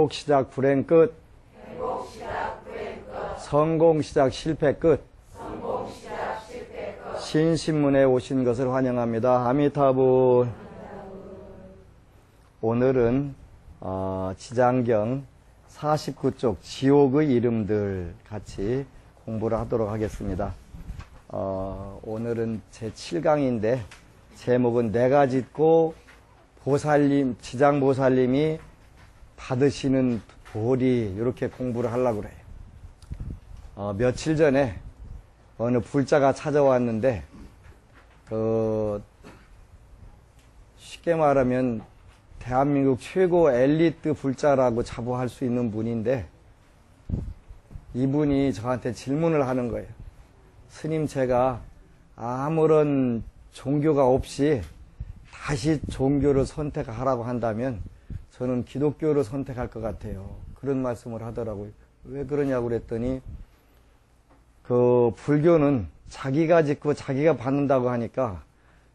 행복 시작 불행 끝. 성공 시작 실패 끝. 신신문에 오신 것을 환영합니다. 아미타불. 오늘은 지장경 49쪽 지옥의 이름들 같이 공부를 하도록 하겠습니다. 오늘은 제7강인데 제목은 내가 짓고 보살님, 지장보살님이 받으시는 보리, 이렇게 공부를 하려고 그래요. 며칠 전에 어느 불자가 찾아왔는데, 쉽게 말하면 대한민국 최고 엘리트 불자라고 자부할 수 있는 분인데, 이분이 저한테 질문을 하는 거예요. 스님, 제가 아무런 종교가 없이 다시 종교를 선택하라고 한다면 저는 기독교를 선택할 것 같아요. 그런 말씀을 하더라고요. 왜 그러냐고 그랬더니, 불교는 자기가 짓고 자기가 받는다고 하니까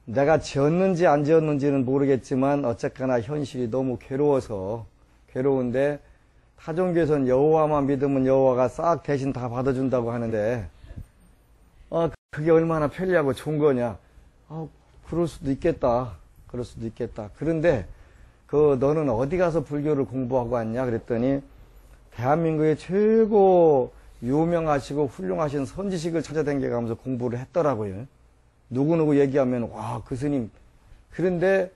내가 지었는지 안 지었는지는 모르겠지만 어쨌거나 현실이 너무 괴로운데, 타종교에서는 여호와만 믿으면 여호와가 싹 대신 다 받아준다고 하는데, 그게 얼마나 편리하고 좋은 거냐. 그럴 수도 있겠다. 그런데 너는 어디 가서 불교를 공부하고 왔냐 그랬더니, 대한민국의 최고 유명하시고 훌륭하신 선지식을 찾아다니면서 공부를 했더라고요. 누구누구 얘기하면 와, 그 스님. 그런데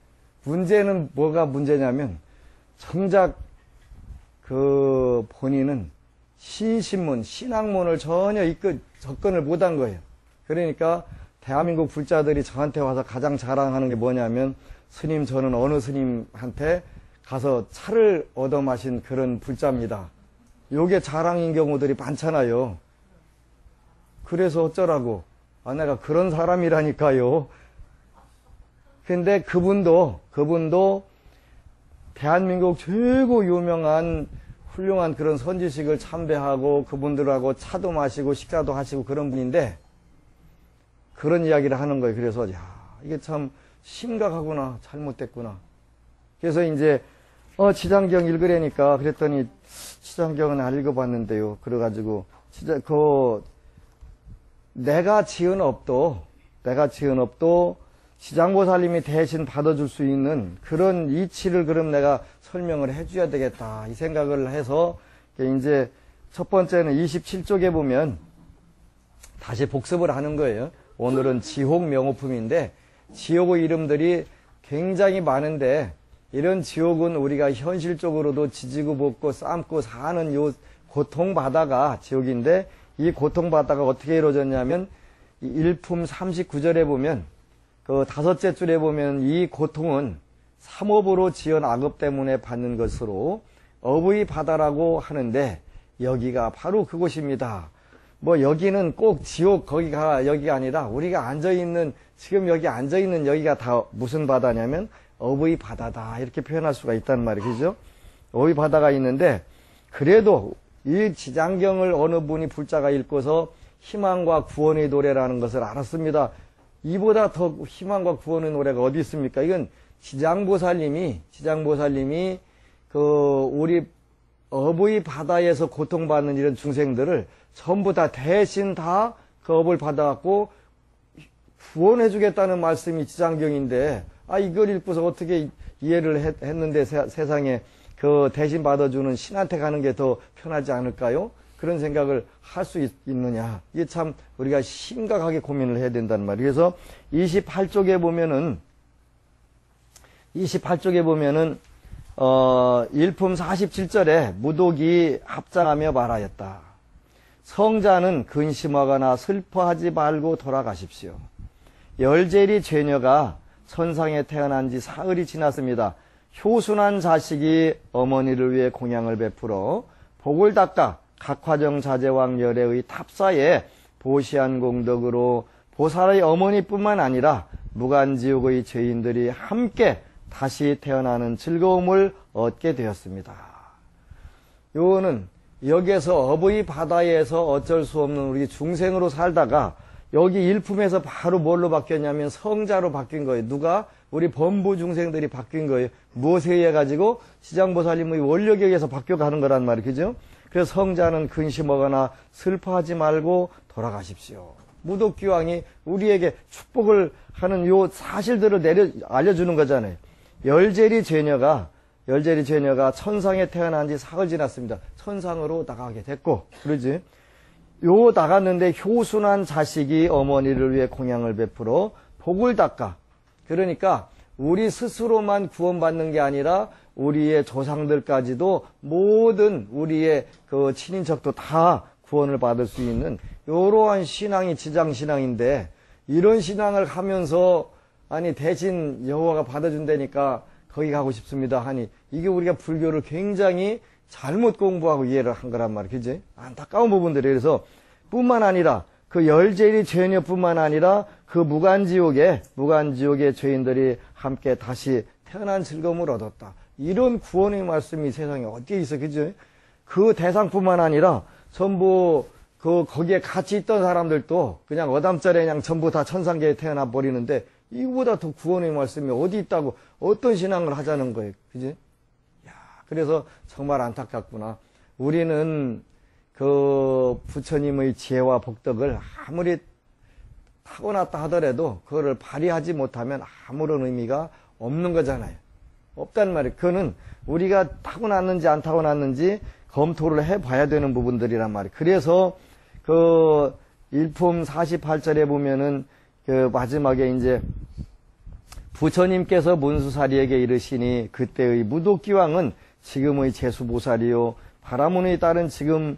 문제는 뭐가 문제냐면, 정작 본인은 신신문, 신학문을 전혀 접근을 못한 거예요. 그러니까 대한민국 불자들이 저한테 와서 가장 자랑하는 게 뭐냐면, 스님, 저는 어느 스님한테 가서 차를 얻어 마신 그런 불자입니다. 요게 자랑인 경우들이 많잖아요. 그래서 어쩌라고. 내가 그런 사람이라니까요. 근데 그분도 대한민국 최고 유명한 훌륭한 그런 선지식을 참배하고 그분들하고 차도 마시고 식사도 하시고 그런 분인데, 그런 이야기를 하는 거예요. 그래서 이게 참 심각하구나, 잘못됐구나. 그래서 이제 지장경 읽으려니까 그랬더니, 지장경은 안 읽어봤는데요. 그래가지고 내가 지은 업도 지장보살님이 대신 받아줄 수 있는 그런 이치를 그럼 내가 설명을 해줘야 되겠다, 이 생각을 해서, 이제 첫 번째는 27쪽에 보면 다시 복습을 하는 거예요. 오늘은 지옥 명호품인데, 지옥의 이름들이 굉장히 많은데, 이런 지옥은 우리가 현실적으로도 지지고 볶고 삶고 사는 요 고통바다가 지옥인데, 이 고통바다가 어떻게 이루어졌냐면, 일품 39절에 보면, 다섯째 줄에 보면, 이 고통은 삼업으로 지은 악업 때문에 받는 것으로 업의 바다라고 하는데, 여기가 바로 그곳입니다. 여기는 꼭 지옥, 여기가 아니라, 우리가 지금 여기 앉아있는 여기가 다 무슨 바다냐면, 업의 바다다, 이렇게 표현할 수가 있단 말이죠. 업의 바다가 있는데, 그래도 이 지장경을 어느 분이 불자가 읽고서 희망과 구원의 노래라는 것을 알았습니다. 이보다 더 희망과 구원의 노래가 어디 있습니까? 이건 지장보살님이 우리 업의 바다에서 고통받는 이런 중생들을 전부 다 대신 다 그 업을 받아갖고 구원해주겠다는 말씀이 지장경인데, 이걸 읽고서 어떻게 이해를 했는데 세상에 대신 받아주는 신한테 가는 게 더 편하지 않을까요? 그런 생각을 할 수 있느냐. 이게 참 우리가 심각하게 고민을 해야 된다는 말이에요. 그래서 28쪽에 보면은, 일품 47절에 무독이 합장하며 말하였다. 성자는 근심하거나 슬퍼하지 말고 돌아가십시오. 열제리 죄녀가 천상에 태어난 지 사흘이 지났습니다. 효순한 자식이 어머니를 위해 공양을 베풀어 복을 닦아 각화정 자제왕 열애의 탑사에 보시한 공덕으로 보살의 어머니뿐만 아니라 무간지옥의 죄인들이 함께 다시 태어나는 즐거움을 얻게 되었습니다. 요거는 여기에서 업의 바다에서 어쩔 수 없는 우리 중생으로 살다가 여기 일품에서 바로 뭘로 바뀌었냐면 성자로 바뀐 거예요. 누가? 우리 범부 중생들이 바뀐 거예요. 무엇에 의해 가지고 지장보살님의 원력에 의해서 바뀌어가는 거란 말이에요. 그죠? 그래서 성자는 근심하거나 슬퍼하지 말고 돌아가십시오. 무독기왕이 우리에게 축복을 하는 요 사실들을 알려주는 거잖아요. 열제리 죄녀가 천상에 태어난 지 사흘 지났습니다. 천상으로 나가게 됐고, 그러지? 요 나갔는데 효순한 자식이 어머니를 위해 공양을 베풀어 복을 닦아. 그러니까 우리 스스로만 구원받는 게 아니라 우리의 조상들까지도 모든 우리의 그 친인척도 다 구원을 받을 수 있는 이러한 신앙이 지장신앙인데, 이런 신앙을 하면서 아니 대신 여호와가 받아준다니까 거기 가고 싶습니다 하니, 이게 우리가 불교를 굉장히 잘못 공부하고 이해를 한 거란 말이에요. 그지? 안타까운 부분들이. 그래서 뿐만 아니라 그 열제리 죄녀뿐만 아니라 그 무간지옥의 죄인들이 함께 다시 태어난 즐거움을 얻었다. 이런 구원의 말씀이 세상에 어디에 있어. 그죠? 그 대상뿐만 아니라 전부 거기에 같이 있던 사람들도 그냥 어담절에 그냥 전부 다 천상계에 태어나 버리는데, 이거보다 더 구원의 말씀이 어디 있다고 어떤 신앙을 하자는 거예요. 그지? 야, 그래서 정말 안타깝구나. 우리는 그 부처님의 지혜와 복덕을 아무리 타고났다 하더라도 그거를 발휘하지 못하면 아무런 의미가 없는 거잖아요. 없단 말이에요. 그거는 우리가 타고났는지 안 타고났는지 검토를 해봐야 되는 부분들이란 말이에요. 그래서 그 일품 48절에 보면은 그 마지막에 이제 부처님께서 문수사리에게 이르시니 그때의 무독기왕은 지금의 제수보살이요 바라문의 딸은 지금의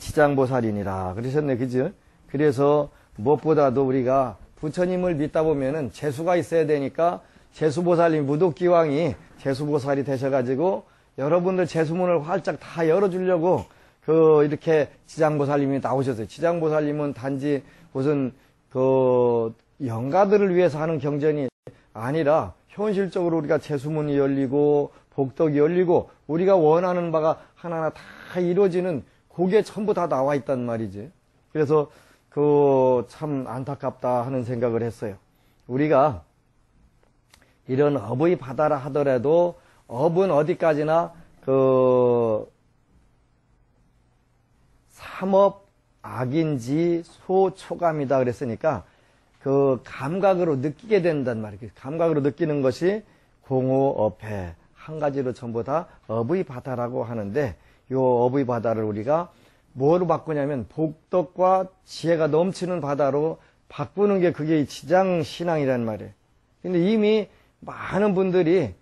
지장보살이니라 그러셨네. 그죠? 그래서 무엇보다도 우리가 부처님을 믿다 보면은 재수가 있어야 되니까 제수보살님 무독기왕이 제수보살이 되셔가지고 여러분들 제수문을 활짝 다 열어주려고 이렇게 지장보살님이 나오셨어요. 지장보살님은 단지 무슨 영가들을 위해서 하는 경전이 아니라 현실적으로 우리가 제수문이 열리고 복덕이 열리고 우리가 원하는 바가 하나하나 다 이루어지는 그게 전부 다 나와 있단 말이지. 그래서 참 안타깝다 하는 생각을 했어요. 우리가 이런 업의 바다라 하더라도 업은 어디까지나 삼업 악인지 소초감이다 그랬으니까 그 감각으로 느끼게 된단 말이에요. 감각으로 느끼는 것이 공호업해 한 가지로 전부 다 업의 바다라고 하는데, 요 업의 바다를 우리가 뭐로 바꾸냐면 복덕과 지혜가 넘치는 바다로 바꾸는 게 그게 지장신앙이란 말이에요. 근데 이미 많은 분들이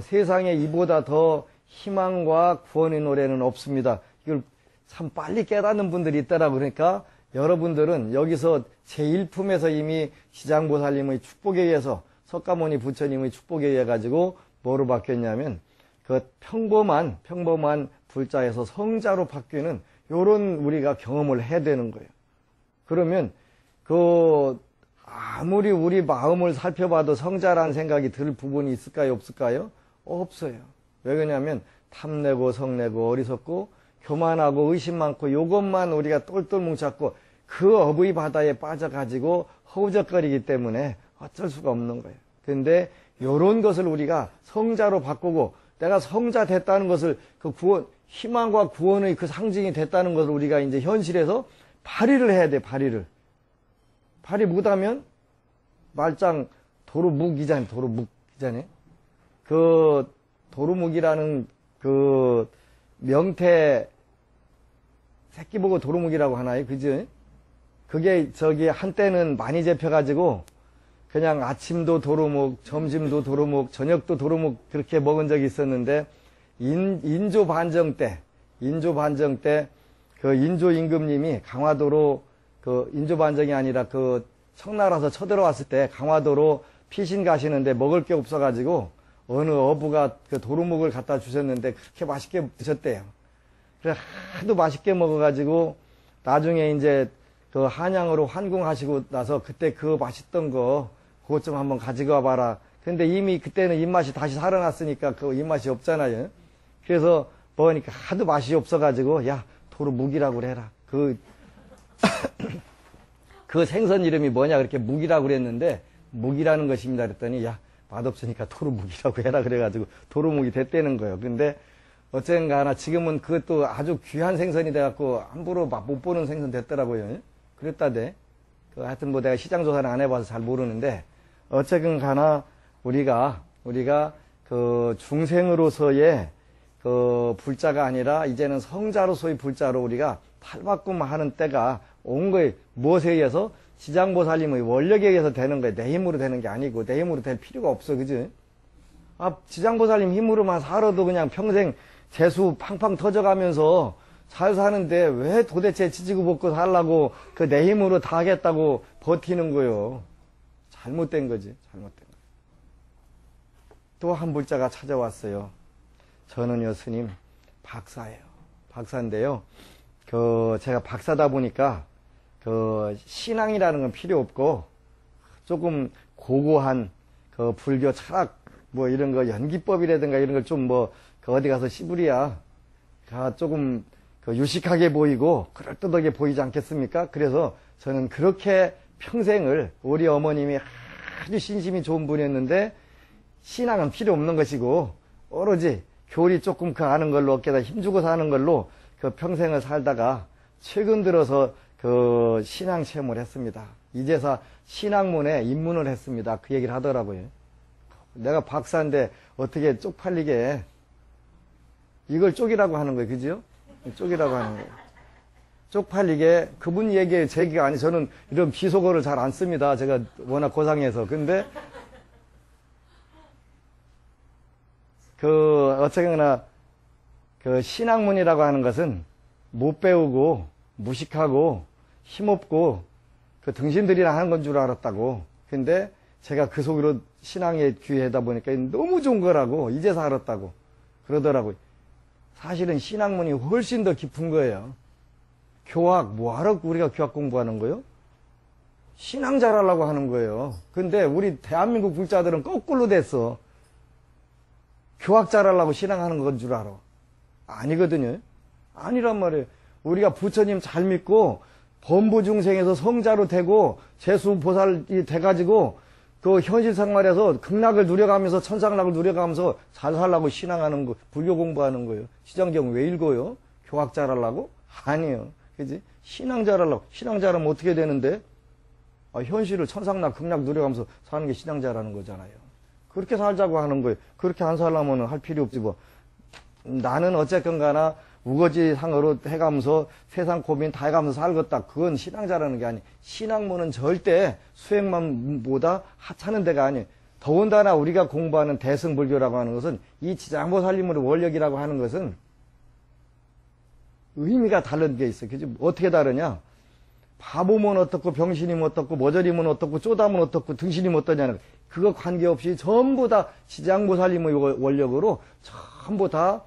세상에 이보다 더 희망과 구원의 노래는 없습니다. 이걸 참 빨리 깨닫는 분들이 있더라고. 그러니까 여러분들은 여기서 제1품에서 이미 지장보살님의 축복에 의해서 석가모니 부처님의 축복에 의해 가지고 뭐로 바뀌었냐면 그 평범한 불자에서 성자로 바뀌는 요런 우리가 경험을 해야 되는 거예요. 그러면 아무리 우리 마음을 살펴봐도 성자라는 생각이 들 부분이 있을까요? 없을까요? 없어요. 왜 그러냐면 탐내고 성내고 어리석고 교만하고 의심 많고 요것만 우리가 똘똘 뭉쳤고 그 업의 바다에 빠져가지고 허우적거리기 때문에 어쩔 수가 없는 거예요. 그런데 요런 것을 우리가 성자로 바꾸고 내가 성자 됐다는 것을 그 구원, 희망과 구원의 그 상징이 됐다는 것을 우리가 이제 현실에서 발휘를 해야 돼, 발휘를. 발휘 못하면 말짱 도루묵이잖아요, 도루묵이잖아요. 그 도루묵이라는 그 명태 새끼 보고 도루묵이라고 하나요? 그죠? 그게 한때는 많이 잡혀가지고 그냥 아침도 도루묵, 점심도 도루묵, 저녁도 도루묵 그렇게 먹은 적이 있었는데 인조 반정 때 그 인조 임금님이 강화도로 인조 반정이 아니라 청나라에서 쳐들어왔을 때 강화도로 피신 가시는데 먹을 게 없어가지고 어느 어부가 그 도루묵을 갖다 주셨는데 그렇게 맛있게 드셨대요. 그래 하도 맛있게 먹어가지고 나중에 이제 그 한양으로 환궁하시고 나서 그때 그 맛있던 거 그것 좀 한번 가지고 와봐라. 근데 이미 그때는 입맛이 다시 살아났으니까 그 입맛이 없잖아요. 그래서 먹으니까 하도 맛이 없어가지고 야 도루묵이라고 그래라. 그 생선 이름이 뭐냐 그렇게 묵이라고 그랬는데 묵이라는 것입니다. 그랬더니 야 맛없으니까 도루묵이라고 해라 그래가지고 도루묵이 됐다는 거예요. 근데 어쨌든가 지금은 그것도 아주 귀한 생선이 돼갖고 함부로 못 보는 생선 됐더라고요. 그랬다대. 하여튼 뭐 내가 시장 조사를 안 해봐서 잘 모르는데 어쨌든가 우리가 그 중생으로서의 그 불자가 아니라 이제는 성자로서의 불자로 우리가 탈바꿈하는 때가 온 거예요. 무엇에 의해서? 지장보살님의 원력에 의해서 되는 거예요. 내 힘으로 되는 게 아니고 내 힘으로 될 필요가 없어. 그지? 지장보살님 힘으로만 살아도 그냥 평생 재수 팡팡 터져가면서 잘 사는데 왜 도대체 지지고 볶고 살라고 그 내 힘으로 다 하겠다고 버티는 거요. 잘못된 거지. 잘못된 거. 또 한 불자가 찾아왔어요. 저는요, 스님, 박사예요. 박사인데요. 제가 박사다 보니까, 신앙이라는 건 필요 없고, 조금 고고한, 불교 철학, 뭐 이런 거, 연기법이라든가 이런 걸 좀 어디 가서 시부리야. 조금, 유식하게 보이고, 그럴듯하게 보이지 않겠습니까? 그래서 저는 그렇게 평생을 우리 어머님이 아주 신심이 좋은 분이었는데, 신앙은 필요 없는 것이고, 오로지 교리 조금 아는 걸로 어깨다 힘주고 사는 걸로 평생을 살다가 최근 들어서 신앙 체험을 했습니다. 이제서 신학문에 입문을 했습니다. 그 얘기를 하더라고요. 내가 박사인데 어떻게 쪽팔리게 이걸 쪽이라고 하는 거예요. 그죠? 쪽이라고 하는 거예요. 쪽팔리게 그분 얘기에 제 얘기가 아니 저는 이런 비속어를 잘 안 씁니다. 제가 워낙 고상해서. 근데 어쨌거나, 신학문이라고 하는 것은 못 배우고, 무식하고, 힘없고, 등신들이랑 하는 건 줄 알았다고. 근데 제가 그 속으로 신앙에 귀하다 보니까 너무 좋은 거라고, 이제서 알았다고. 그러더라고요. 사실은 신학문이 훨씬 더 깊은 거예요. 교학, 뭐하러 우리가 교학 공부하는 거예요? 신앙 잘하려고 하는 거예요. 근데 우리 대한민국 불자들은 거꾸로 됐어. 교학 잘하려고 신앙하는 건 줄 알아. 아니거든요. 아니란 말이에요. 우리가 부처님 잘 믿고 범부중생에서 성자로 되고 재수보살이 돼가지고 현실 생활에서 극락을 누려가면서 천상락을 누려가면서 잘 살라고 신앙하는 거, 불교 공부하는 거예요. 시장경 왜 읽어요? 교학 잘하려고? 아니에요. 그지? 신앙 잘하려고. 신앙 잘하면 어떻게 되는데? 현실을 천상락, 극락 누려가면서 사는 게 신앙 잘하는 거잖아요. 그렇게 살자고 하는 거예요. 그렇게 안 살려면 할 필요 없지 뭐. 나는 어쨌건 가나 우거지 상으로 해가면서 세상 고민 다 해가면서 살겠다. 그건 신앙 잘하는 게 아니. 신학문은 절대 수행만보다 하찮은 데가 아니에요. 더군다나 우리가 공부하는 대승불교라고 하는 것은 이 지장보살님의 원력이라고 하는 것은 의미가 다른 게 있어요. 그치? 어떻게 다르냐? 바보면 어떻고 병신이면 어떻고 머저리면 어떻고 쪼다면 어떻고 등신이면 어떠냐는 그거 관계없이 전부 다 지장보살님의 원력으로 전부 다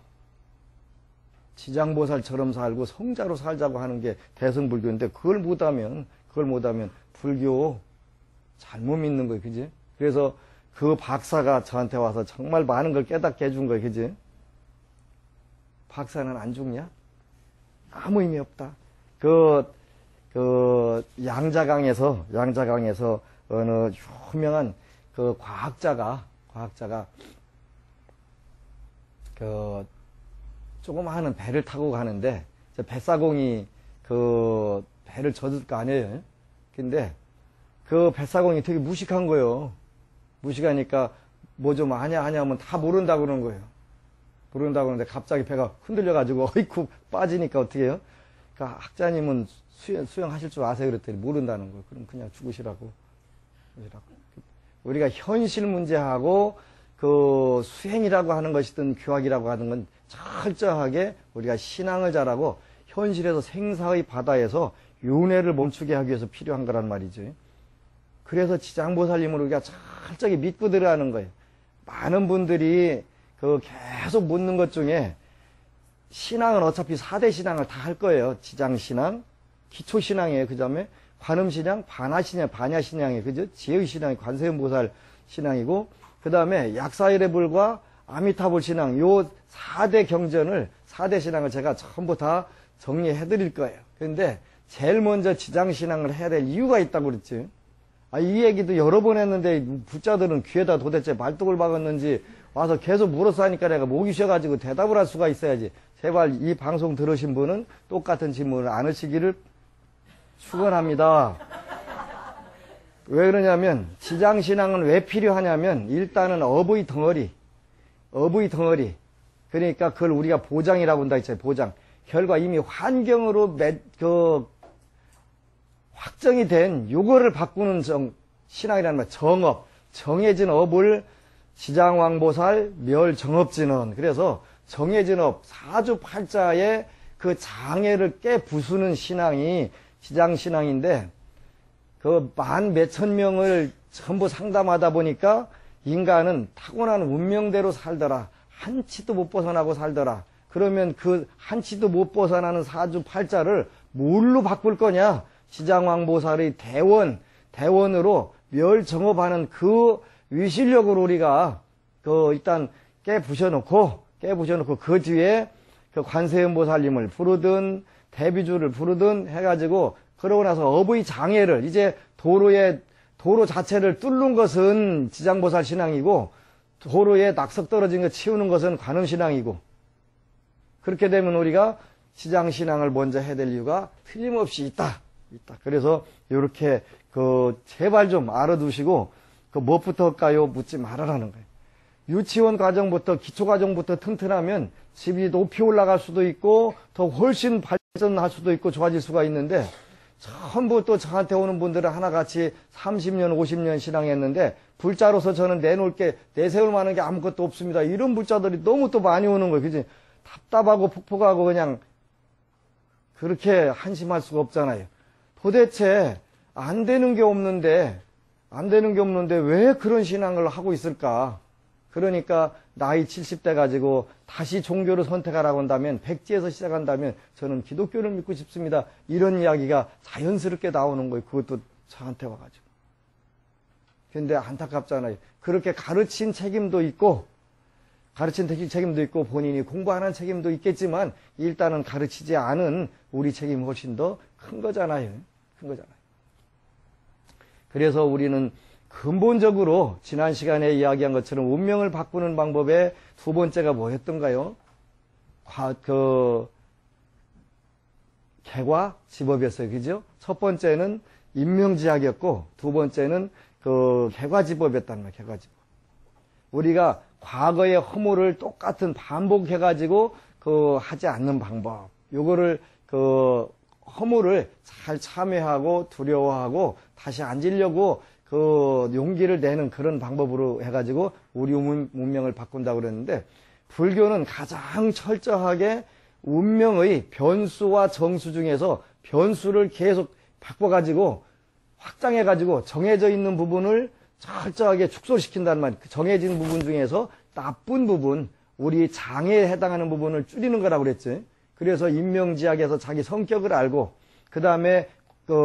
지장보살처럼 살고 성자로 살자고 하는 게 대승불교인데 그걸 못하면 불교 잘못 믿는 거예요. 그지? 그래서 그 박사가 저한테 와서 정말 많은 걸 깨닫게 해준 거예요. 그지? 박사는 안 죽냐? 아무 의미 없다. 양자강에서 어느 유명한 과학자가 조그마한 배를 타고 가는데 뱃사공이 배를 젖을 거 아니에요. 근데 뱃사공이 되게 무식한 거예요. 무식하니까 뭐 좀 하냐 하면 다 모른다고 그러는 거예요. 모른다고 그러는데 갑자기 배가 흔들려가지고 어이쿠 빠지니까 어떻게 해요? 그러니까 학자님은 수영하실 줄 아세요? 그랬더니 모른다는 거예요. 그럼 그냥 죽으시라고. 우리가 현실 문제하고 수행이라고 하는 것이든 교학이라고 하는 건 철저하게 우리가 신앙을 잘하고 현실에서 생사의 바다에서 윤회를 멈추게 하기 위해서 필요한 거란 말이죠. 그래서 지장보살님을 우리가 철저히 믿고 들어가는 거예요. 많은 분들이 계속 묻는 것 중에 신앙은 어차피 4대 신앙을 다 할 거예요. 지장신앙, 기초신앙이에요. 그 다음에 관음신앙, 반야신앙이에요. 그죠? 지혜의신앙이 관세음보살 신앙이고, 그 다음에 약사일의불과 아미타불 신앙, 요 4대 경전을, 4대 신앙을 제가 전부 다 정리해 드릴 거예요. 그런데 제일 먼저 지장신앙을 해야 될 이유가 있다고 그랬지. 이 얘기도 여러 번 했는데 부자들은 귀에다 도대체 말뚝을 박았는지 와서 계속 물어서 하니까 내가 목이 쉬어가지고 대답을 할 수가 있어야지. 제발 이 방송 들으신 분은 똑같은 질문을 안 하시기를 축원합니다. 왜 그러냐면 지장신앙은 왜 필요하냐면 일단은 어부의 덩어리. 그러니까 그걸 우리가 보장이라고 한다 했잖아요. 보장. 결과 이미 환경으로 확정이 된 요거를 바꾸는 신앙이라는 말. 정업. 정해진 업을 지장왕보살 멸정업진언. 그래서 정해진 업 사주팔자의 그 장애를 깨부수는 신앙이 지장신앙인데 그 만 몇천 명을 전부 상담하다 보니까 인간은 타고난 운명대로 살더라. 한치도 못 벗어나고 살더라. 그러면 그 한치도 못 벗어나는 사주팔자를 뭘로 바꿀 거냐? 지장왕보살의 대원으로 멸정업하는 그 위실력으로 우리가 일단 깨부셔놓고 그 뒤에 그 관세음보살님을 부르든 대비주를 부르든 해가지고 그러고 나서 업의 장애를 이제 도로 자체를 뚫는 것은 지장보살 신앙이고 도로에 낙석 떨어진 거 치우는 것은 관음신앙이고 그렇게 되면 우리가 지장신앙을 먼저 해야 될 이유가 틀림없이 있다. 그래서 이렇게 제발 좀 알아두시고 무엇부터 할까요? 묻지 말아라는 거예요. 유치원 과정부터 기초과정부터 튼튼하면 집이 높이 올라갈 수도 있고 더 훨씬 발전할 수도 있고 좋아질 수가 있는데 전부 또 저한테 오는 분들은 하나같이 30년 50년 신앙했는데 불자로서 저는 내세울 만한 게 아무것도 없습니다. 이런 불자들이 너무 또 많이 오는 거예요. 그지? 답답하고 폭폭하고 그냥 그렇게 한심할 수가 없잖아요. 도대체 안 되는 게 없는데 왜 그런 신앙을 하고 있을까? 그러니까 나이 70대 가지고 다시 종교를 선택하라고 한다면 백지에서 시작한다면 저는 기독교를 믿고 싶습니다. 이런 이야기가 자연스럽게 나오는 거예요. 그것도 저한테 와가지고. 근데 안타깝잖아요. 그렇게 가르친 책임도 있고 본인이 공부하는 책임도 있겠지만 일단은 가르치지 않은 우리 책임이 훨씬 더 큰 거잖아요. 그래서 우리는 근본적으로 지난 시간에 이야기한 것처럼 운명을 바꾸는 방법의 두 번째가 뭐였던가요? 개과지법이었어요. 그죠? 첫 번째는 인명지학이었고 두 번째는 개과지법이었단 말이에요. 개과지법. 우리가 과거의 허물을 똑같은 반복해가지고 하지 않는 방법. 요거를 허물을 잘 참회하고 두려워하고 다시 안 지려고 용기를 내는 그런 방법으로 해가지고 우리 운명을 바꾼다고 그랬는데 불교는 가장 철저하게 운명의 변수와 정수 중에서 변수를 계속 바꿔가지고 확장해가지고 정해져 있는 부분을 철저하게 축소시킨다는 말. 정해진 부분 중에서 나쁜 부분, 우리 장애에 해당하는 부분을 줄이는 거라고 그랬지. 그래서 인명지학에서 자기 성격을 알고 그 다음에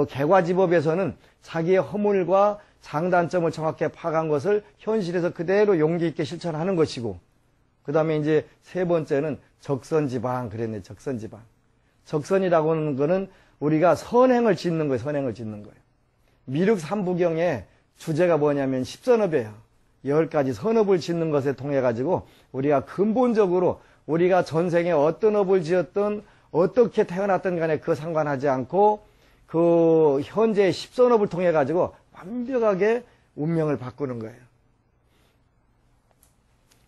개과지법에서는 자기의 허물과 장단점을 정확하게 파악한 것을 현실에서 그대로 용기 있게 실천하는 것이고 그 다음에 이제 세 번째는 적선지방 그랬네. 적선지방. 적선이라고 하는 거는 우리가 선행을 짓는 거예요. 미륵 삼부경의 주제가 뭐냐면 십선업이에요. 10가지 선업을 짓는 것에 통해 가지고 우리가 근본적으로 우리가 전생에 어떤 업을 지었든 어떻게 태어났든 간에 그 상관하지 않고 현재의 십선업을 통해 가지고 완벽하게 운명을 바꾸는 거예요.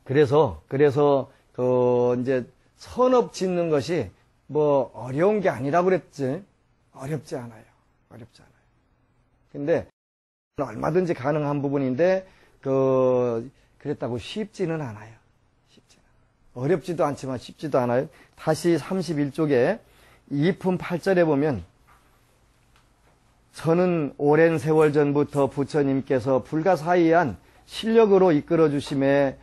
그래서 이제 선업 짓는 것이 뭐 어려운 게 아니라고 그랬지. 어렵지 않아요. 근데 얼마든지 가능한 부분인데 그랬다고 쉽지는 않아요. 어렵지도 않지만 쉽지도 않아요. 다시 31쪽에 2품 8절에 보면 저는 오랜 세월 전부터 부처님께서 불가사의한 실력으로 이끌어 주심에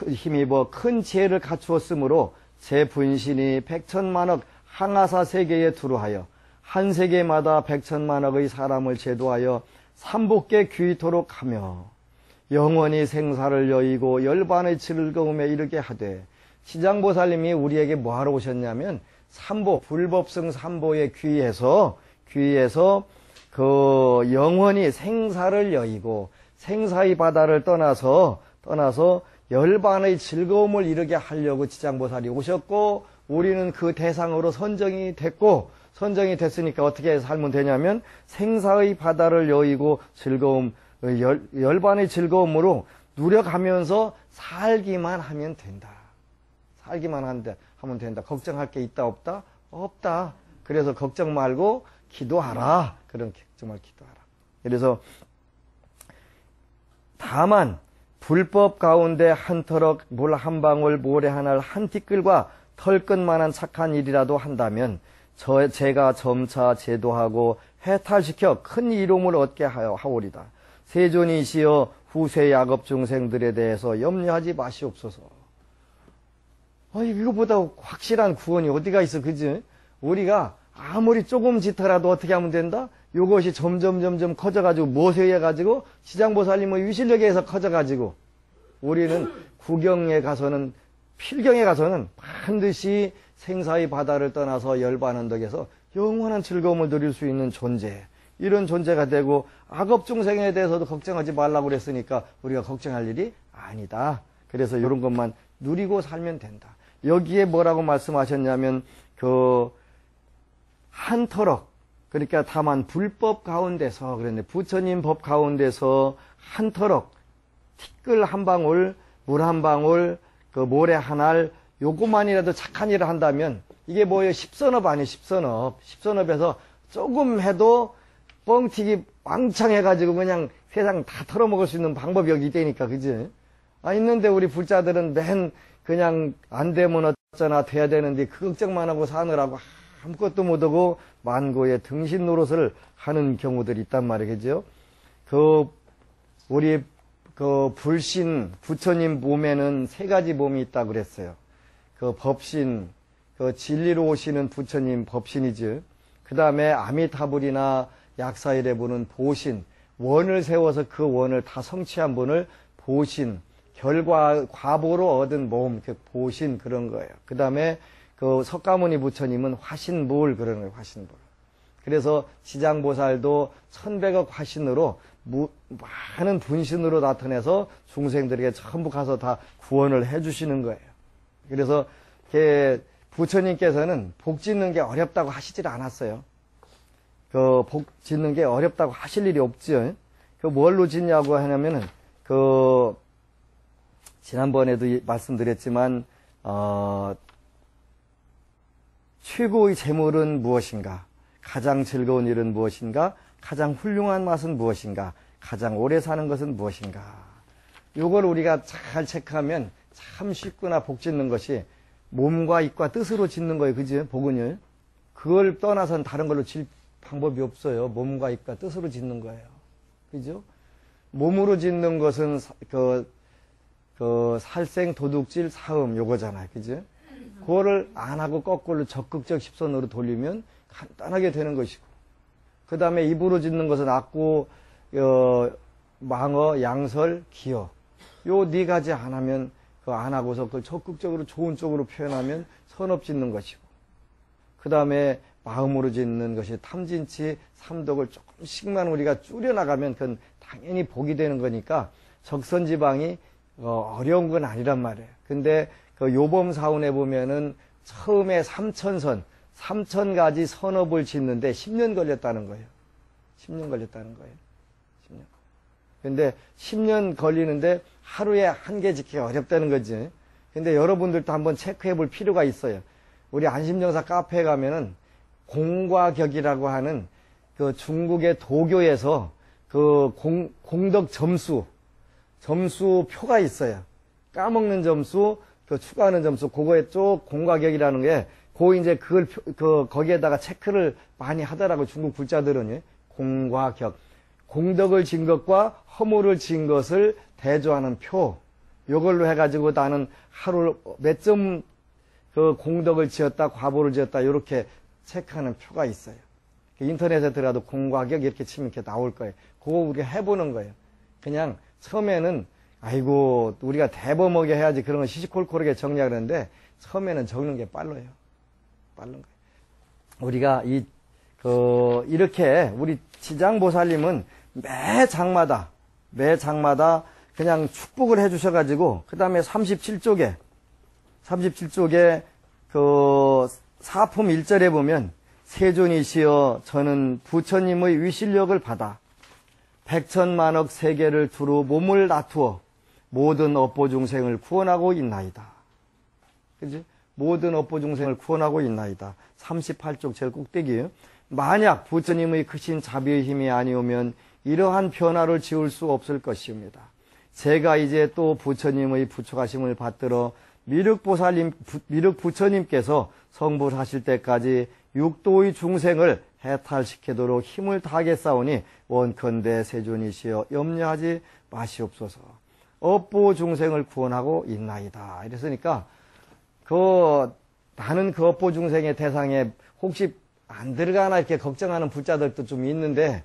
힘입어 큰 지혜를 갖추었으므로 제 분신이 백천만억 항아사 세계에 두루하여 한 세계마다 백천만억의 사람을 제도하여 삼복계 귀토록 하며 영원히 생사를 여의고 열반의 즐거움에 이르게 하되 지장보살님이 우리에게 뭐하러 오셨냐면 삼보, 불법성 삼보에 귀해서 그 영원히 생사를 여의고 생사의 바다를 떠나서 열반의 즐거움을 이루게 하려고 지장보살이 오셨고, 우리는 그 대상으로 선정이 됐고, 선정이 됐으니까 어떻게 살면 되냐면 생사의 바다를 여의고 즐거움, 열반의 즐거움으로 누려가면서 살기만 하면 된다. 살기만 하면 된다. 걱정할 게 있다 없다? 없다. 그래서 걱정 말고 기도하라. 그런 정말 기도하라. 그래서 다만 불법 가운데 한 터럭 물 한 방울 모래 하나 한 티끌과 털끝만한 착한 일이라도 한다면 제가 점차 제도하고 해탈시켜 큰 이로움을 얻게 하오리다. 세존이시여 후세 야겁 중생들에 대해서 염려하지 마시옵소서. 이거보다 확실한 구원이 어디가 있어, 그지? 우리가 아무리 조금 짓더라도 어떻게 하면 된다? 요것이 점점 커져가지고 모세에 가지고 지장보살님의 위실력에 의해서 커져가지고 우리는 구경에 가서는, 필경에 가서는 반드시 생사의 바다를 떠나서 열반언덕에서 영원한 즐거움을 누릴 수 있는 존재, 이런 존재가 되고, 악업 중생에 대해서도 걱정하지 말라고 그랬으니까 우리가 걱정할 일이 아니다. 그래서 이런 것만 누리고 살면 된다. 여기에 뭐라고 말씀하셨냐면 한 터럭, 그러니까 다만 불법 가운데서, 그랬네. 부처님 법 가운데서 한 터럭, 티끌 한 방울, 물 한 방울, 모래 한 알, 요것만이라도 착한 일을 한다면, 이게 뭐예요? 십선업 아니에요? 십선업에서 조금 해도 뻥튀기 왕창 해가지고 그냥 세상 다 털어먹을 수 있는 방법이 여기 있다니까, 그지? 있는데 우리 불자들은 맨 그냥 안 되면 어쩌나 돼야 되는데 그 걱정만 하고 사느라고 아무것도 못하고 만고의 등신 노릇을 하는 경우들이 있단 말이겠죠. 우리 불신, 부처님 몸에는 세 가지 몸이 있다고 그랬어요. 법신, 진리로 오시는 부처님 법신이지. 그 다음에 아미타불이나 약사일에 보는 보신, 원을 세워서 그 원을 다 성취한 분을 보신, 과보로 얻은 몸, 보신, 그런 거예요. 그 다음에 석가모니 부처님은 화신불, 그런 거예요, 화신불. 그래서 지장보살도 1100억 화신으로 많은 분신으로 나타내서 중생들에게 전부 가서 다 구원을 해주시는 거예요. 그래서 부처님께서는 복 짓는 게 어렵다고 하시질 않았어요. 복 짓는 게 어렵다고 하실 일이 없죠. 뭘로 짓냐고 하냐면은, 지난번에도 말씀드렸지만, 최고의 재물은 무엇인가? 가장 즐거운 일은 무엇인가? 가장 훌륭한 맛은 무엇인가? 가장 오래 사는 것은 무엇인가? 요걸 우리가 잘 체크하면 참 쉽구나. 복 짓는 것이 몸과 입과 뜻으로 짓는 거예요. 그죠? 복은요. 그걸 떠나선 다른 걸로 질 방법이 없어요. 몸과 입과 뜻으로 짓는 거예요. 그죠? 몸으로 짓는 것은 살생, 도둑질, 사음 요거잖아요. 그죠? 그거를 안 하고 거꾸로 적극적 십선으로 돌리면 간단하게 되는 것이고, 그 다음에 입으로 짓는 것은 악구, 망어, 양설, 기어. 요 네 가지 안 하면, 안 하고서 그걸 적극적으로 좋은 쪽으로 표현하면 선업 짓는 것이고, 그 다음에 마음으로 짓는 것이 탐진치, 삼독을 조금씩만 우리가 줄여나가면 그건 당연히 복이 되는 거니까 적선지방이 어려운 건 아니란 말이에요. 근데 요범사운에 보면은 처음에 3,000가지 선업을 짓는데 10년 걸렸다는 거예요. 10년 걸렸다는 거예요. 10년. 근데 10년 걸리는데 하루에 한 개 짓기가 어렵다는 거지. 근데 여러분들도 한번 체크해 볼 필요가 있어요. 우리 안심정사 카페에 가면은 공과격이라고 하는 중국의 도교에서 공덕 점수표가 있어요. 까먹는 점수, 추가하는 점수, 그거에 쭉 공과격이라는 게, 이제 거기에다가 체크를 많이 하더라고요. 중국 불자들은. 공과격. 공덕을 진 것과 허물을 진 것을 대조하는 표. 요걸로 해가지고 나는 하루 몇 점 공덕을 지었다, 과보를 지었다, 요렇게 체크하는 표가 있어요. 인터넷에 들어가도 공과격 이렇게 치면 이렇게 나올 거예요. 그거 우리가 해보는 거예요. 그냥 처음에는 아이고 우리가 대범하게 해야지 그런 거 시시콜콜하게 정리하는데 처음에는 적는 게 빠른 거예요. 우리가 이렇게 우리 지장보살님은 매 장마다 그냥 축복을 해주셔가지고, 그 다음에 37쪽에 사품 1절에 보면, 세존이시여 저는 부처님의 위실력을 받아 백천만억 세계를 두루 몸을 나투어 모든 업보 중생을 구원하고 있나이다. 그지? 모든 업보 중생을 구원하고 있나이다. 38쪽 제일 꼭대기에요. 만약 부처님의 크신 자비의 힘이 아니오면 이러한 변화를 지울 수 없을 것입니다. 제가 이제 또 부처님의 부처가심을 받들어 미륵 부처님께서 성불하실 때까지 육도의 중생을 해탈시키도록 힘을 다하겠사오니 원컨대 세존이시여 염려하지 마시옵소서. 업보 중생을 구원하고 있나이다. 이랬으니까 나는 그 업보 중생의 대상에 혹시 안 들어가나 이렇게 걱정하는 불자들도 좀 있는데,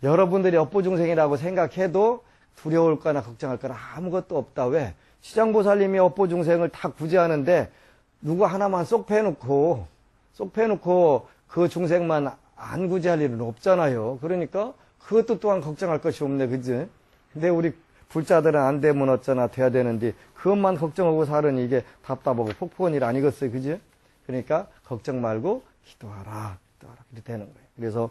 여러분들이 업보 중생이라고 생각해도 두려울 거나 걱정할 거나 아무것도 없다. 왜? 시장보살님이 업보 중생을 다 구제하는데 누구 하나만 쏙 빼놓고 그 중생만 안 구제할 일은 없잖아요. 그러니까 그것도 또한 걱정할 것이 없네. 그지? 근데 우리 불자들은 안 되면 어쩌나 돼야 되는데 그것만 걱정하고 사는 이게 답답하고 폭포한 일 아니겠어요. 그지? 그러니까 걱정 말고 기도하라. 이렇게 되는 거예요. 그래서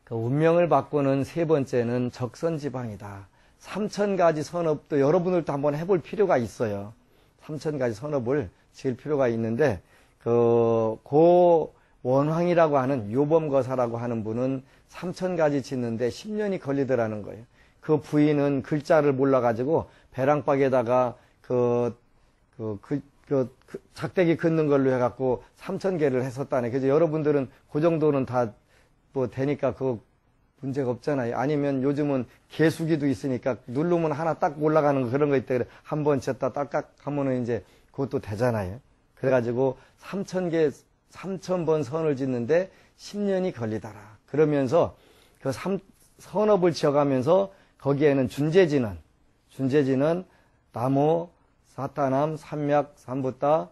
그 운명을 바꾸는 세 번째는 적선지방이다. 3000가지 선업도 여러분들도 한번 해볼 필요가 있어요. 3000가지 선업을 지을 필요가 있는데, 고 원황이라고 하는 요범거사라고 하는 분은 3000가지 짓는데 10년이 걸리더라는 거예요. 그 부인은 글자를 몰라가지고 배랑박에다가 작대기 긋는 걸로 해갖고 3000개를 했었다네. 그래서 여러분들은 그 정도는 다 뭐 되니까 그거 문제가 없잖아요. 아니면 요즘은 개수기도 있으니까 누르면 하나 딱 올라가는 거 그런 거 있다 그래. 한 번 쳤다 딱딱 하면은 이제 그것도 되잖아요. 그래가지고 3000번 선을 짓는데 10년이 걸리더라. 그러면서 그 선업을 지어가면서 거기에는 준재진은 나무, 사타남, 삼약, 삼부따,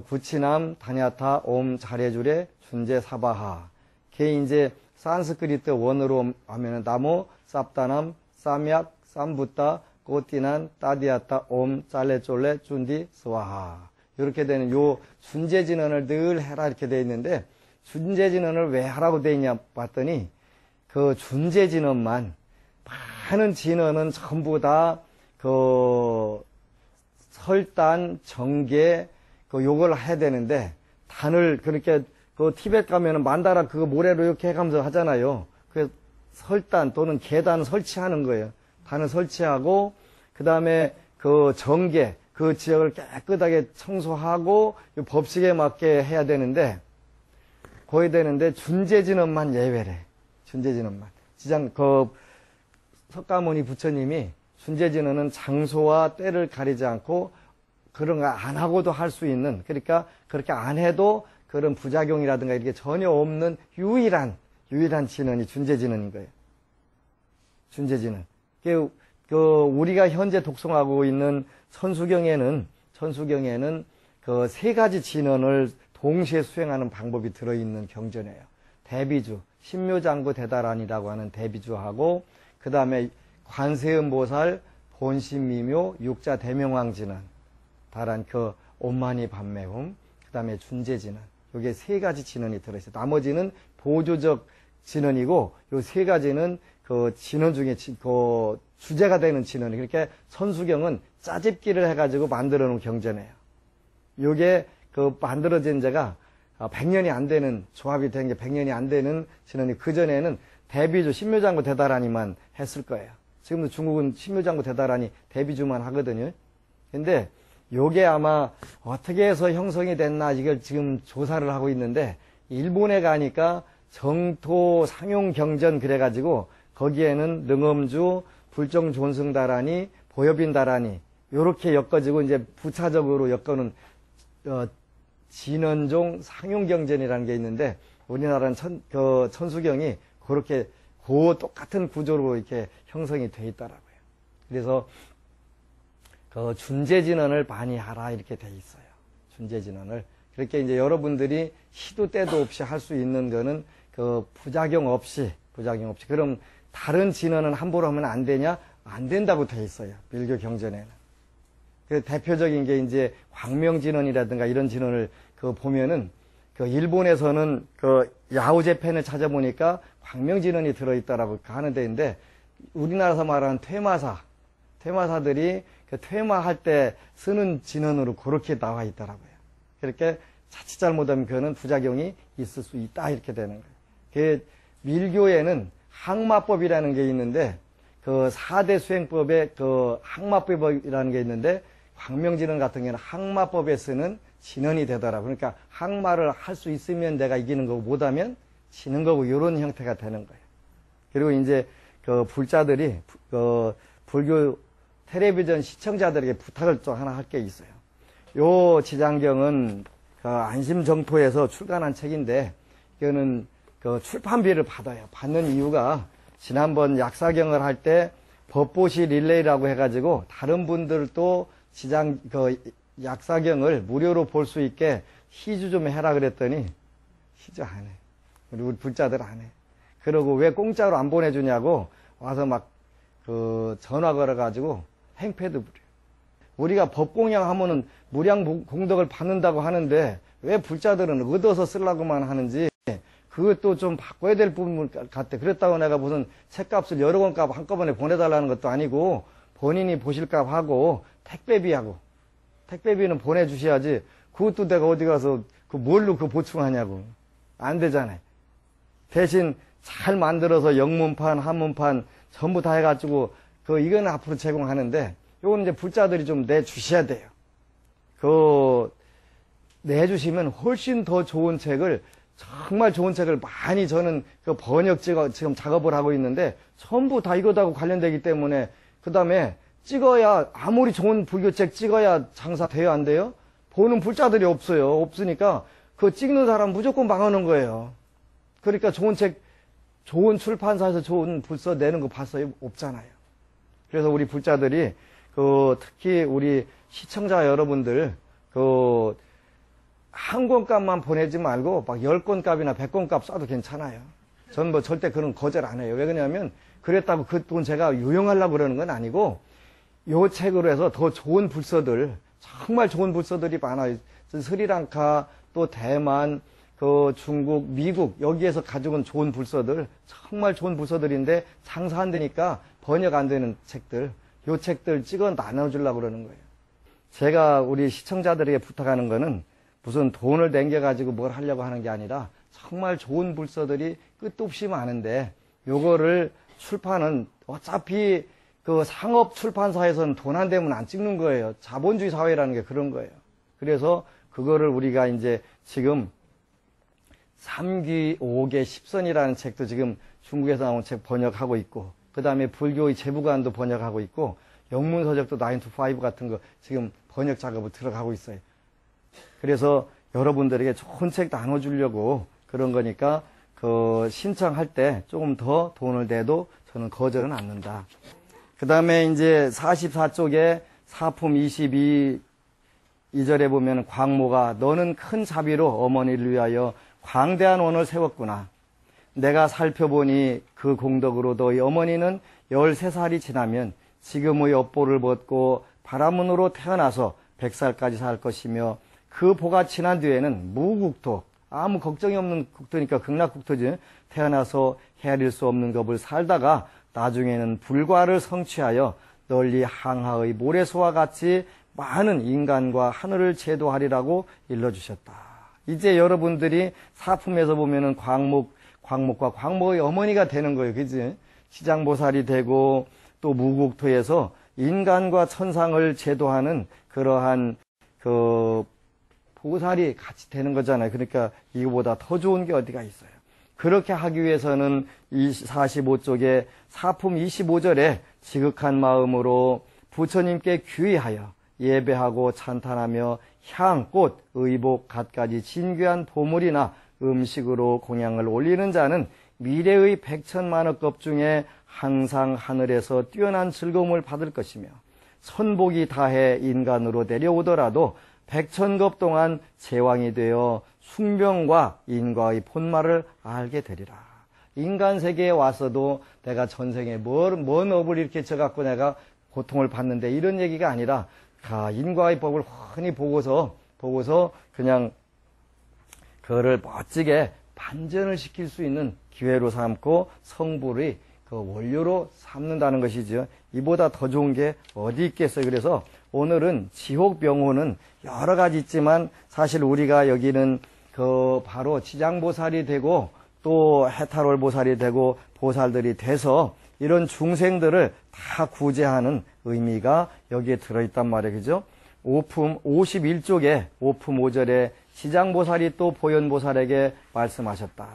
구치남, 다냐타, 옴, 자레주레, 준재, 사바하. 그게 이제 산스크리트 원어로 하면은 나무, 쌉다남, 쌈약, 쌈부따, 꼬띠난, 따디아따, 옴, 짤레쫄레, 준디, 스와하. 이렇게 되는 요 준재진언을 늘 해라 이렇게 돼 있는데, 준재진언을 왜 하라고 돼 있냐 봤더니, 그 준재진언만, 많은 진언은 전부 다 설단, 정계, 요걸 해야 되는데, 단을 그렇게 티벳 가면은 만다라 그거 모래로 이렇게 해가면서 하잖아요. 그래서 설단 또는 계단 설치하는 거예요. 단을 설치하고, 그 다음에 그 정계, 그 지역을 깨끗하게 청소하고 법칙에 맞게 해야 되는데, 거의 되는데 준재진언만 예외래. 준재진언만. 석가모니 부처님이 준재진언은 장소와 때를 가리지 않고 그런 거 안 하고도 할 수 있는, 그러니까 그렇게 안 해도 그런 부작용이라든가 이렇게 전혀 없는 유일한 진언이 준재진언인 거예요. 준재진언. 우리가 현재 독송하고 있는 천수경에는 그 세 가지 진언을 동시에 수행하는 방법이 들어있는 경전이에요. 대비주, 신묘장구 대다란이라고 하는 대비주하고, 그 다음에 관세음보살, 본심미묘, 육자 대명왕진언, 다란 온만이 반매움, 그 다음에 준재진언. 요게 세 가지 진언이 들어있어요. 나머지는 보조적 진언이고, 요 세 가지는 그 진언 중에 주제가 되는 진언이. 그러니까 천수경은 짜집기를 해가지고 만들어 놓은 경전이에요. 요게 만들어진 지가 100년이 안 되는, 조합이 된 게 100년이 안 되는 진언이, 그전에는 대비주, 신묘장구 대다란이만 했을 거예요. 지금도 중국은 신묘장구 대다란이 대비주만 하거든요. 근데 요게 아마 어떻게 해서 형성이 됐나 이걸 지금 조사를 하고 있는데, 일본에 가니까 정토 상용경전 그래가지고 거기에는 능엄주, 불정존승다라니, 보여빈다라니 요렇게 엮어지고 이제 부차적으로 엮어는 진언종 상용경전이라는 게 있는데, 우리나라는 천수경이 그렇게 똑같은 구조로 이렇게 형성이 돼 있더라고요. 그래서 준재진언을 많이 하라 이렇게 돼 있어요. 준재진언을. 그렇게 이제 여러분들이 시도 때도 없이 할 수 있는 거는 그 부작용 없이. 그럼 다른 진언은 함부로 하면 안 되냐? 안 된다고 돼 있어요. 밀교 경전에는. 그 대표적인 게 이제 광명진언이라든가 이런 진언을 그 보면은 그 일본에서는 그 야후제펜을 찾아보니까 광명진언이 들어있다라고 하는 데인데 우리나라에서 말하는 퇴마사들이 그 퇴마할 때 쓰는 진언으로 그렇게 나와 있더라고요. 그렇게 자칫 잘못하면 그거는 부작용이 있을 수 있다 이렇게 되는 거예요. 그 밀교에는 항마법이라는 게 있는데 그 4대 수행법에 그 항마법이라는 게 있는데 광명진언 같은 경우는 항마법에 쓰는 진언이 되더라고요. 그러니까 항마를 할 수 있으면 내가 이기는 거고 못하면 지는 거고 이런 형태가 되는 거예요. 그리고 이제 그 불자들이 그 불교 텔레비전 시청자들에게 부탁을 또 하나 할 게 있어요. 요 지장경은 그 안심정토에서 출간한 책인데 이거는 그 출판비를 받아요. 받는 이유가 지난번 약사경을 할 때 법보시 릴레이라고 해가지고 다른 분들도 그 약사경을 무료로 볼 수 있게 희주 좀 해라 그랬더니 희주 안 해. 우리 불자들 안 해. 그러고 왜 공짜로 안 보내주냐고 와서 막 그 전화 걸어가지고 행패도 부려. 우리가 법공양 하면은 무량 공덕을 받는다고 하는데 왜 불자들은 얻어서 쓰려고만 하는지 그것도 좀 바꿔야 될 부분 같아. 그랬다고 내가 무슨 책값을 여러 권 값 한꺼번에 보내달라는 것도 아니고 본인이 보실 값 하고 택배비는 보내주셔야지 그것도 내가 어디 가서 그 뭘로 그 보충하냐고. 안 되잖아요. 대신 잘 만들어서 영문판, 한문판 전부 다 해가지고 이건 앞으로 제공하는데 요건 이제 불자들이 좀 내주셔야 돼요. 내주시면 훨씬 더 좋은 책을 정말 좋은 책을 많이 저는 그 번역 지금 작업을 하고 있는데 전부 다 이거하고 관련되기 때문에 그 다음에 찍어야 아무리 좋은 불교책 찍어야 장사 돼요 안 돼요? 보는 불자들이 없어요. 없으니까 그 찍는 사람 무조건 망하는 거예요. 그러니까 좋은 책 좋은 출판사에서 좋은 불서 내는 거 봤어요? 없잖아요. 그래서 우리 불자들이 특히 우리 시청자 여러분들 한 권값만 보내지 말고 막 10권 값이나 100권 값 쏴도 괜찮아요. 저는 뭐 절대 그런 거절 안 해요. 왜 그러냐면 그랬다고 그 돈 제가 유용하려고 그러는 건 아니고 요 책으로 해서 더 좋은 불서들 정말 좋은 불서들이 많아요. 스리랑카 또 대만 중국, 미국 여기에서 가져온 좋은 불서들 정말 좋은 불서들인데 장사 안 되니까 번역 안 되는 책들 요 책들 찍어 나눠주려고 그러는 거예요. 제가 우리 시청자들에게 부탁하는 거는 무슨 돈을 남겨가지고 뭘 하려고 하는 게 아니라 정말 좋은 불서들이 끝도 없이 많은데 요거를 출판은 어차피 그 상업 출판사에서는 돈 안 되면 안 찍는 거예요. 자본주의 사회라는 게 그런 거예요. 그래서 그거를 우리가 이제 지금 3귀 5개 10선이라는 책도 지금 중국에서 나온 책 번역하고 있고 그 다음에 불교의 재부관도 번역하고 있고 영문서적도 9to5 같은 거 지금 번역 작업을 들어가고 있어요. 그래서 여러분들에게 좋은 책 나눠주려고 그런 거니까 신청할 때 조금 더 돈을 내도 저는 거절은 않는다. 그 다음에 이제 44쪽에 사품 22절에 보면 광모가 너는 큰 자비로 어머니를 위하여 광대한 원을 세웠구나. 내가 살펴보니 그 공덕으로 너희 어머니는 13살이 지나면 지금의 업보를 벗고 바라문으로 태어나서 100살까지 살 것이며 그 보가 지난 뒤에는 무국토, 아무 걱정이 없는 국토니까 극락국토지, 태어나서 헤아릴 수 없는 법을 살다가 나중에는 불과를 성취하여 널리 항하의 모래소와 같이 많은 인간과 하늘을 제도하리라고 일러주셨다. 이제 여러분들이 사품에서 보면은 광목과 광목의 어머니가 되는 거예요. 그지? 시장보살이 되고 또 무국토에서 인간과 천상을 제도하는 그러한 보살이 같이 되는 거잖아요. 그러니까 이거보다 더 좋은 게 어디가 있어요. 그렇게 하기 위해서는 이 45쪽에 사품 25절에 지극한 마음으로 부처님께 귀의하여 예배하고 찬탄하며 향, 꽃, 의복, 갖가지 진귀한 보물이나 음식으로 공양을 올리는 자는 미래의 백천만억급 중에 항상 하늘에서 뛰어난 즐거움을 받을 것이며 천복이 다해 인간으로 내려오더라도 백천급 동안 제왕이 되어 숙명과 인과의 본말을 알게 되리라. 인간 세계에 와서도 내가 전생에 뭔 업을 이렇게 져갖고 내가 고통을 받는데 이런 얘기가 아니라 인과의 법을 훤히 보고서 그냥 그거를 멋지게 반전을 시킬 수 있는 기회로 삼고 성불의 그 원료로 삼는다는 것이죠. 이보다 더 좋은 게 어디 있겠어요. 그래서 오늘은 지옥 명호는 여러 가지 있지만 사실 우리가 여기는 그 바로 지장보살이 되고 또 해탈월보살이 되고 보살들이 돼서 이런 중생들을 다 구제하는 의미가 여기에 들어있단 말이에요. 그죠? 오품 51쪽에 오품 5절에 지장보살이 또 보현보살에게 말씀하셨다.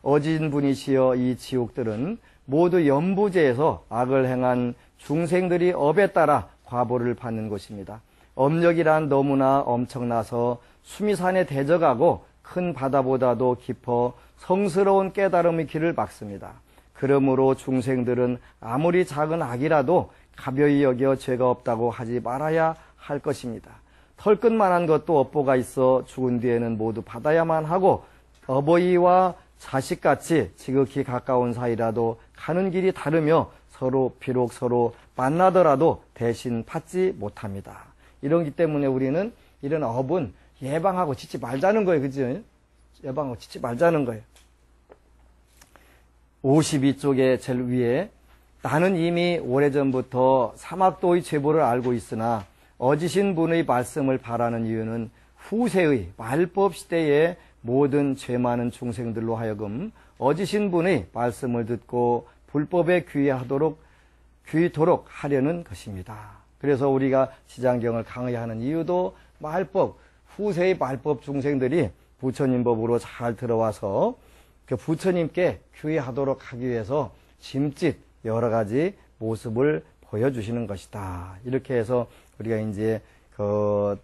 어진 분이시여 이 지옥들은 모두 연부제에서 악을 행한 중생들이 업에 따라 과보를 받는 곳입니다. 업력이란 너무나 엄청나서 수미산에 대적하고 큰 바다보다도 깊어 성스러운 깨달음의 길을 막습니다. 그러므로 중생들은 아무리 작은 악이라도 가벼이 여겨 죄가 없다고 하지 말아야 할 것입니다. 털끝만한 것도 업보가 있어 죽은 뒤에는 모두 받아야만 하고 어버이와 자식같이 지극히 가까운 사이라도 가는 길이 다르며 비록 서로 만나더라도 대신 받지 못합니다. 이러기 때문에 우리는 이런 업은 예방하고 짓지 말자는 거예요. 그죠? 예방하고 짓지 말자는 거예요. 52쪽에 제일 위에 나는 이미 오래전부터 사막도의 죄보를 알고 있으나 어지신 분의 말씀을 바라는 이유는 후세의 말법 시대에 모든 죄 많은 중생들로 하여금 어지신 분의 말씀을 듣고 불법에 귀토록 하려는 것입니다. 그래서 우리가 지장경을 강의하는 이유도 후세의 말법 중생들이 부처님 법으로 잘 들어와서 그 부처님께 귀하도록 하기 위해서 짐짓 여러 가지 모습을 보여주시는 것이다. 이렇게 해서 우리가 이제 그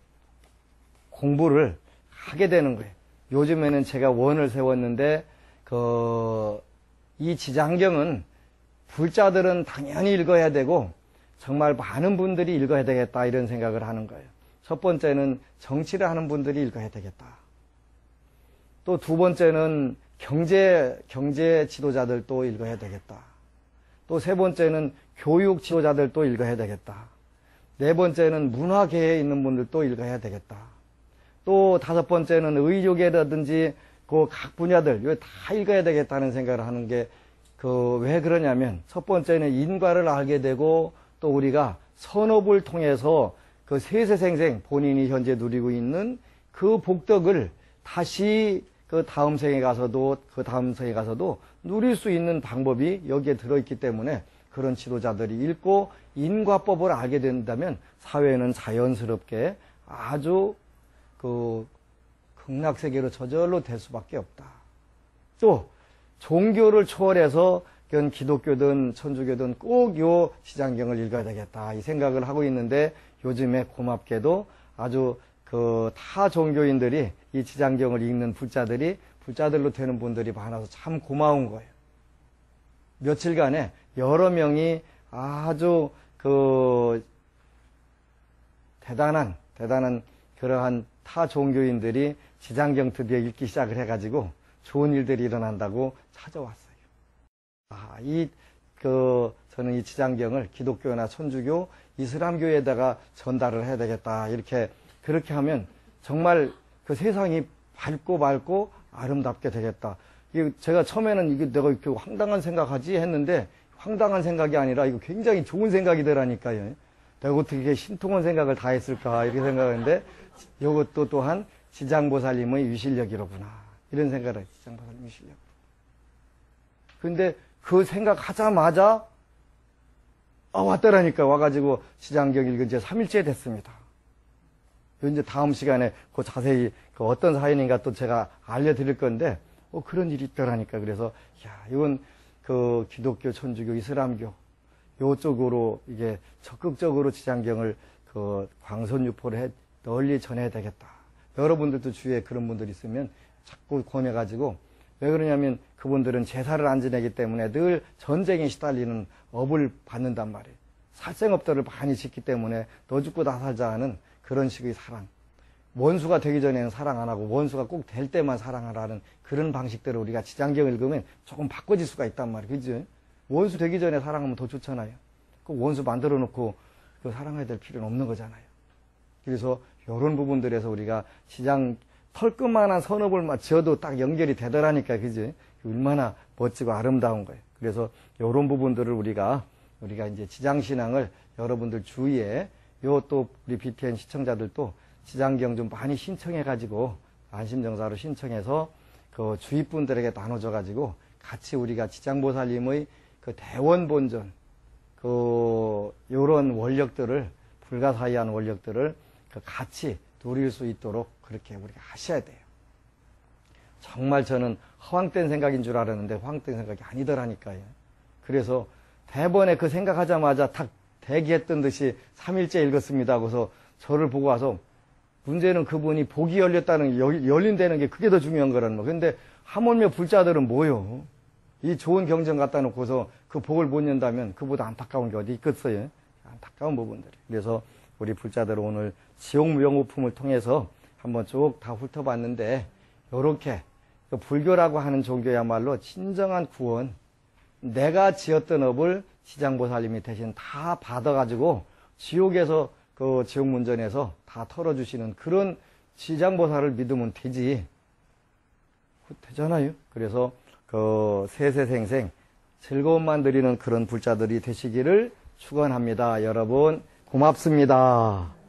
공부를 하게 되는 거예요. 요즘에는 제가 원을 세웠는데 이 지장경은 불자들은 당연히 읽어야 되고 정말 많은 분들이 읽어야 되겠다 이런 생각을 하는 거예요. 첫 번째는 정치를 하는 분들이 읽어야 되겠다. 또 두 번째는 경제 지도자들도 읽어야 되겠다. 또 세 번째는 교육 지도자들도 읽어야 되겠다. 네 번째는 문화계에 있는 분들도 읽어야 되겠다. 또 다섯 번째는 의료계라든지 그 각 분야들 이거 다 읽어야 되겠다는 생각을 하는 게 왜 그러냐면 첫 번째는 인과를 알게 되고 또 우리가 선업을 통해서 그 세세생생 본인이 현재 누리고 있는 그 복덕을 다시 그 다음 생에 가서도 누릴 수 있는 방법이 여기에 들어있기 때문에 그런 지도자들이 읽고 인과법을 알게 된다면 사회는 자연스럽게 아주 그 극락세계로 저절로 될 수밖에 없다. 또 종교를 초월해서 기독교든 천주교든 꼭 요 지장경을 읽어야 되겠다 이 생각을 하고 있는데 요즘에 고맙게도 아주 그 타 종교인들이 이 지장경을 읽는 불자들로 되는 분들이 많아서 참 고마운 거예요. 며칠간에 여러 명이 아주 그 대단한 그러한 타 종교인들이 지장경 드디어 읽기 시작을 해가지고 좋은 일들이 일어난다고 찾아왔어요. 저는 이 지장경을 기독교나 천주교, 이슬람교에다가 전달을 해야 되겠다. 그렇게 하면 정말 그 세상이 밝고 아름답게 되겠다. 제가 처음에는 이게 내가 이렇게 황당한 생각하지 했는데 황당한 생각이 아니라 이거 굉장히 좋은 생각이더라니까요. 내가 어떻게 이렇게 신통한 생각을 다 했을까 이렇게 생각했는데 이것도 또한 지장보살님의 위실력이로구나. 이런 생각을 했어요. 지장보살님 위실력. 근데 그 생각하자마자 왔더라니까. 와가지고 지장경 읽은 지 3일째 됐습니다. 이제 다음 시간에 그 자세히 어떤 사연인가 또 제가 알려드릴 건데 그런 일이 있더라니까. 그래서 이건 그 기독교, 천주교, 이슬람교 요쪽으로 이게 적극적으로 지장경을 그 광선유포를 널리 전해야 되겠다. 여러분들도 주위에 그런 분들 있으면 자꾸 권해가지고 왜 그러냐면 그분들은 제사를 안 지내기 때문에 늘 전쟁에 시달리는 업을 받는단 말이에요. 살생업들을 많이 짓기 때문에 너 죽고 나 살자 하는 그런 식의 사랑. 원수가 되기 전에는 사랑 안 하고 원수가 꼭 될 때만 사랑하라는 그런 방식대로 우리가 지장경 읽으면 조금 바꿔질 수가 있단 말이에요. 그죠? 원수 되기 전에 사랑하면 더 좋잖아요. 꼭 원수 만들어 놓고 그 사랑해야 될 필요는 없는 거잖아요. 그래서 이런 부분들에서 우리가 지장 털끝만한 선업을 지어도 딱 연결이 되더라니까. 그지? 얼마나 멋지고 아름다운 거예요. 그래서 이런 부분들을 우리가 이제 지장신앙을 여러분들 주위에 요 또 우리 BTN 시청자들도 지장경 좀 많이 신청해가지고 안심정사로 신청해서 그 주위 분들에게 나눠줘가지고 같이 우리가 지장보살님의 그 대원본전 요런 원력들을 불가사의한 원력들을 같이 누릴 수 있도록 그렇게 우리가 하셔야 돼요. 정말 저는 허황된 생각인 줄 알았는데 허황된 생각이 아니더라니까요. 그래서 대번에 그 생각하자마자 딱 대기했던 듯이 3일째 읽었습니다 하고서 저를 보고 와서 문제는 그분이 복이 열렸다는 열린다는 게 그게 더 중요한 거라는 거. 근데 하물며 불자들은 뭐요? 이 좋은 경전 갖다 놓고서 그 복을 못 연다면 그보다 안타까운 게 어디 있겠어요? 안타까운 부분들이. 그래서 우리 불자들 오늘 지옥무용우품을 통해서 한번 쭉 다 훑어봤는데 요렇게 불교라고 하는 종교야말로 진정한 구원, 내가 지었던 업을 지장보살님이 대신 다 받아가지고 지옥에서 그 지옥문전에서 다 털어주시는 그런 지장보살을 믿으면 되잖아요. 그래서 그 세세생생 즐거움만 드리는 그런 불자들이 되시기를 축원합니다. 여러분 고맙습니다.